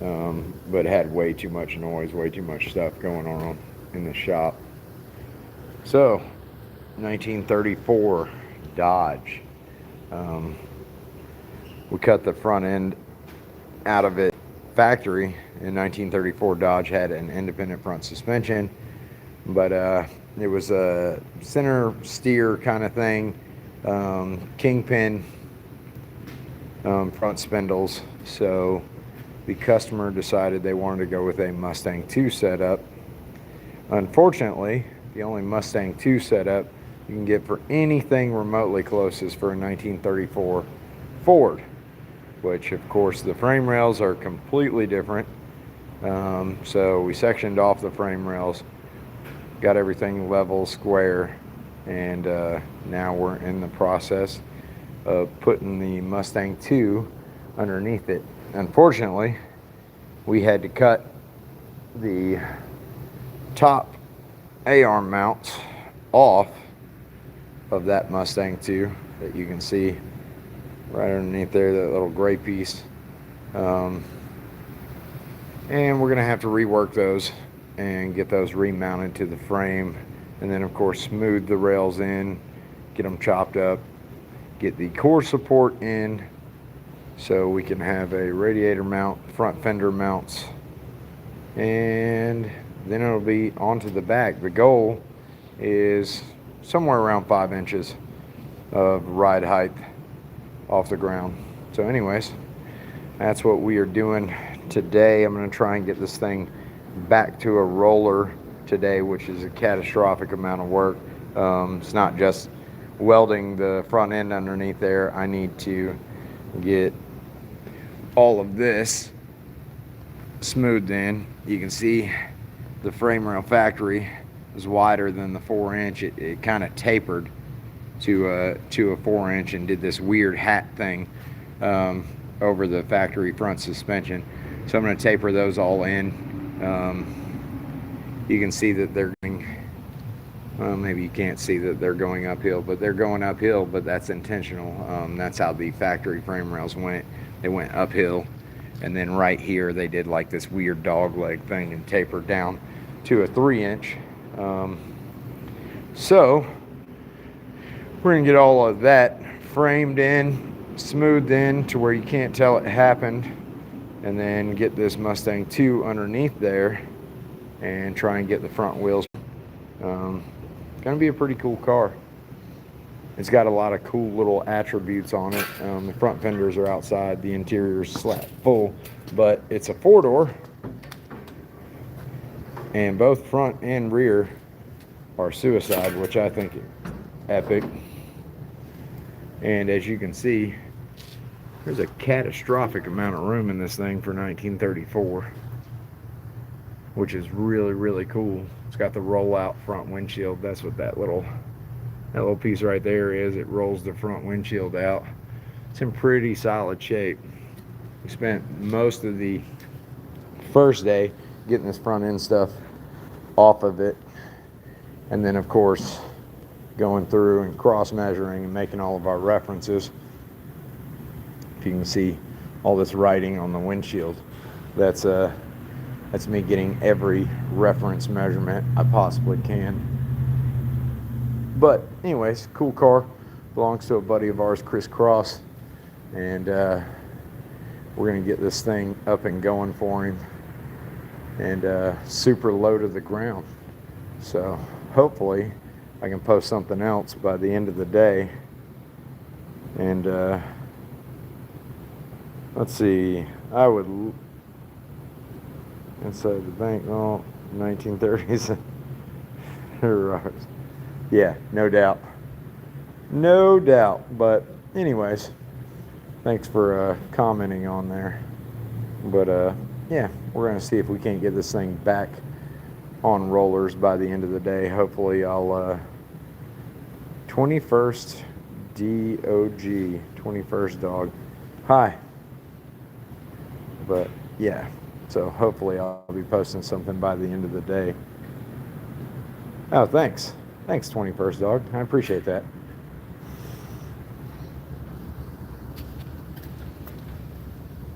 but had way too much noise, way too much stuff going on in the shop. So, 1934 Dodge. Um, we cut the front end out of it factory. In 1934, Dodge had an independent front suspension, but it was a center steer kind of thing, kingpin front spindles. So the customer decided they wanted to go with a Mustang 2 setup. Unfortunately, the only Mustang 2 setup you can get for anything remotely close is for a 1934 Ford, which of course the frame rails are completely different. So we sectioned off the frame rails, got everything level, square, and now we're in the process of putting the Mustang 2 underneath it. Unfortunately, we had to cut the top A-arm mounts off of that Mustang 2 that you can see right underneath there, that little gray piece. And we're going to have to rework those and get those remounted to the frame, and then of course smooth the rails in, get them chopped up, get the core support in so we can have a radiator mount, front fender mounts, and then it'll be onto the back. The goal is somewhere around 5 inches of ride height off the ground. So anyways, that's what we are doing today. I'm going to try and get this thing back to a roller today, which is a catastrophic amount of work. It's not just welding the front end underneath there. I need to get all of this smoothed in. You can see the frame rail factory is wider than the 4-inch. It kind of tapered to a 4-inch and did this weird hat thing over the factory front suspension. So I'm going to taper those all in. You can see that they're going, well, maybe you can't see that they're going uphill, but they're going uphill, but that's intentional. That's how the factory frame rails went. They went uphill, and then right here they did like this weird dog leg thing and tapered down to a 3-inch. So we're going to get all of that framed in, smoothed in to where you can't tell it happened, and then get this Mustang 2 underneath there and try and get the front wheels. Gonna be a pretty cool car. It's got a lot of cool little attributes on it. The front fenders are outside, the interior is slap full, but it's a 4-door, and both front and rear are suicide, which I think is epic. And as you can see, there's a catastrophic amount of room in this thing for 1934, which is really, really cool. It's got the roll-out front windshield. That's what that little piece right there is. It rolls the front windshield out. It's in pretty solid shape. We spent most of the first day getting this front end stuff off of it, and then of course going through and cross measuring and making all of our references. If you can see all this writing on the windshield, that's me getting every reference measurement I possibly can. But anyways, cool car, belongs to a buddy of ours, Chris Cross, and we're gonna get this thing up and going for him, and super low to the ground. So hopefully I can post something else by the end of the day. And let's see, I would inside the bank, oh, 1930s. Yeah, no doubt. But anyways, thanks for commenting on there. But yeah, we're gonna see if we can't get this thing back on rollers by the end of the day. Hopefully I'll 21st DOG, 21st dog. Hi. But yeah, so hopefully I'll be posting something by the end of the day. Oh, thanks. Thanks, 21st dog. I appreciate that.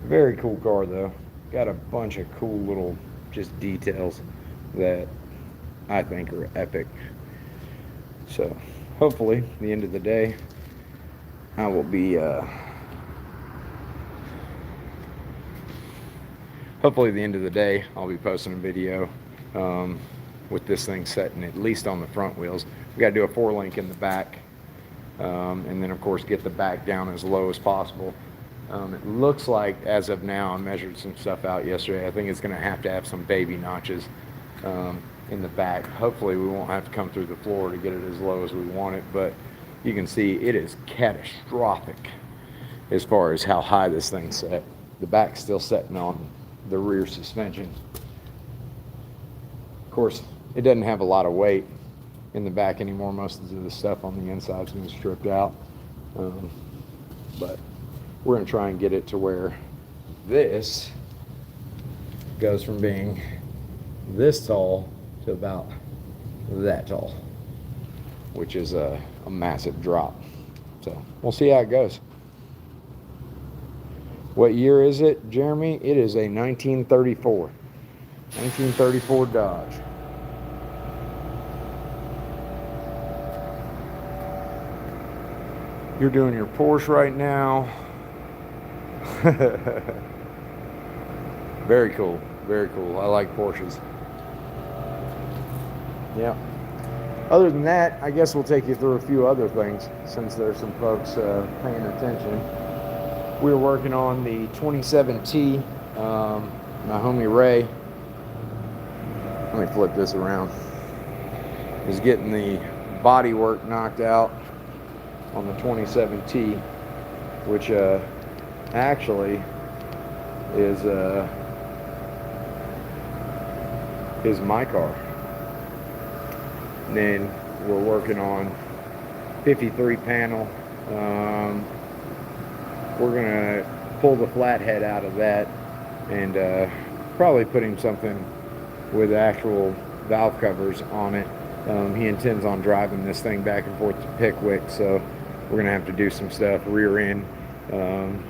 Very cool car though. got a bunch of cool little just details that I think are epic. So hopefully the end of the day I will be hopefully the end of the day I'll be posting a video with this thing setting at least on the front wheels. We got to do a 4-link in the back, and then of course get the back down as low as possible. It looks like, as of now, I measured some stuff out yesterday, I think it's going to have some baby notches in the back. Hopefully we won't have to come through the floor to get it as low as we want it, but you can see it is catastrophic as far as how high this thing's set. The back's still setting on the rear suspension. Of course, it doesn't have a lot of weight in the back anymore. Most of the stuff on the inside's been stripped out, but we're going to try and get it to where this goes from being this tall to about that tall, which is a massive drop. So we'll see how it goes. What year is it, Jeremy? It is a 1934 Dodge. You're doing your Porsche right now. Very cool, very cool. I like Porsches. Yeah. Other than that, I guess we'll take you through a few other things since there's some folks paying attention. We were working on the 27T. My homie Ray, let me flip this around, is getting the body work knocked out on the 27T, which actually is my car. And then we're working on 53 panel. We're gonna pull the flathead out of that and probably putting something with actual valve covers on it. He intends on driving this thing back and forth to Pickwick, so we're gonna have to do some stuff, rear end,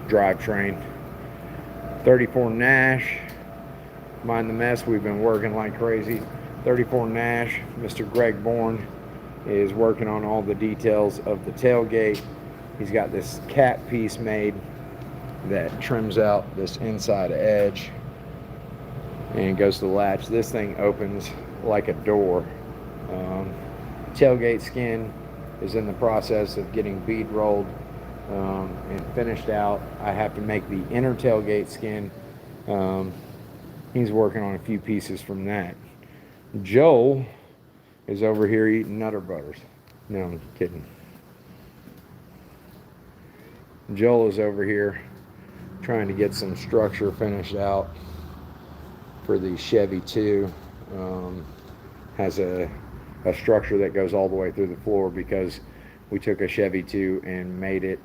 drivetrain. 34 Nash, mind the mess, we've been working like crazy. 34 Nash, Mr. Greg Bourne is working on all the details of the tailgate. He's got this cap piece made that trims out this inside edge and goes to the latch. This thing opens like a door. Tailgate skin is in the process of getting bead rolled and finished out. I have to make the inner tailgate skin. He's working on a few pieces from that. Joel is over here eating Nutter Butters. No, I'm kidding. Joel is over here trying to get some structure finished out for the Chevy 2. Has a structure that goes all the way through the floor because we took a Chevy 2 and made it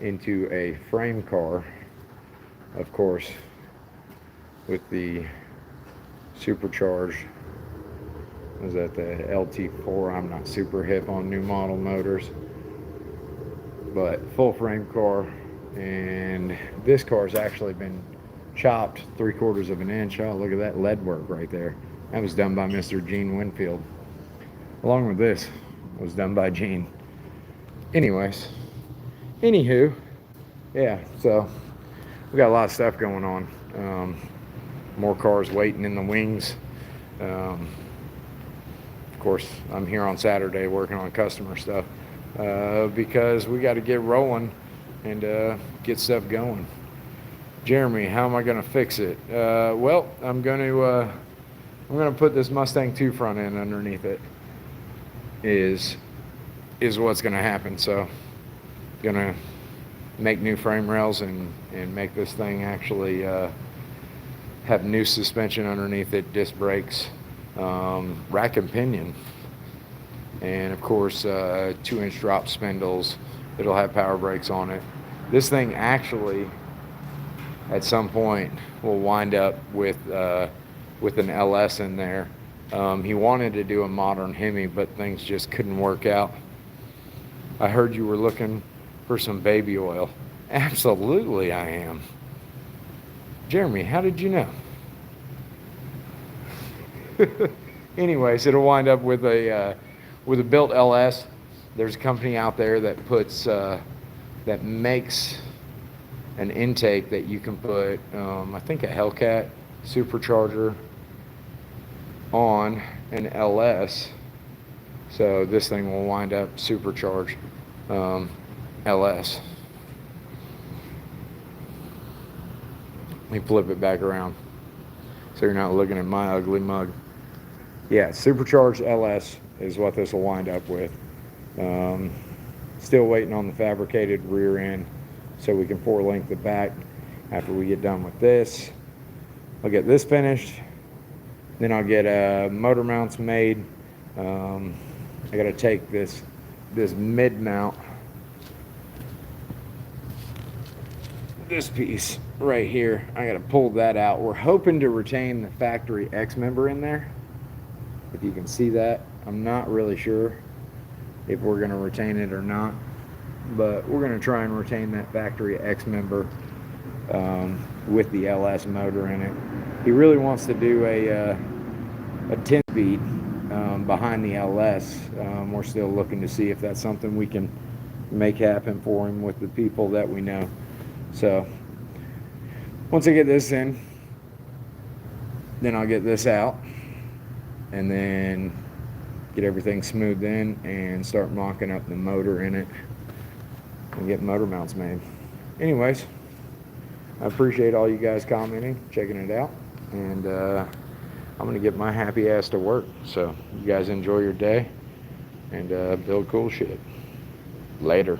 into a frame car, of course, with the supercharged, is that the LT4? I'm not super hip on new model motors, but full frame car. And this car's actually been chopped 3/4 of an inch. Oh, look at that lead work right there. That was done by Mr. Gene Winfield. Along with this was done by Gene. Anyways, anywho, yeah, so we got a lot of stuff going on. More cars waiting in the wings. Of course, I'm here on Saturday working on customer stuff because we got to get rolling and get stuff going. Jeremy, how am I going to fix it? Well, I'm going to put this Mustang 2 front end underneath it. Is what's going to happen. So, going to make new frame rails and make this thing actually have new suspension underneath it, disc brakes, rack and pinion, and of course 2-inch drop spindles. It'll have power brakes on it. This thing actually at some point will wind up with an LS in there. He wanted to do a modern Hemi, but things just couldn't work out. I heard you were looking for some baby oil. Absolutely I am. Jeremy, how did you know? Anyways, it'll wind up with a built LS. There's a company out there that puts that makes an intake that you can put, I think a Hellcat supercharger on an LS. So this thing will wind up supercharged LS. Let me flip it back around so you're not looking at my ugly mug. Yeah, supercharged LS is what this will wind up with. Still waiting on the fabricated rear end so we can 4-link the back. After we get done with this, I'll get this finished. Then I'll get motor mounts made. I gotta take this mid mount, this piece right here, I gotta pull that out. We're hoping to retain the factory X member in there. If you can see that, I'm not really sure if we're gonna retain it or not, but we're gonna try and retain that factory X member with the LS motor in it. He really wants to do a 10-speed behind the LS. We're still looking to see if that's something we can make happen for him with the people that we know. So once I get this in, then I'll get this out and then get everything smoothed in and start mocking up the motor in it and get motor mounts made. Anyways, I appreciate all you guys commenting, checking it out, and I'm gonna get my happy ass to work. So you guys enjoy your day and build cool shit. Later.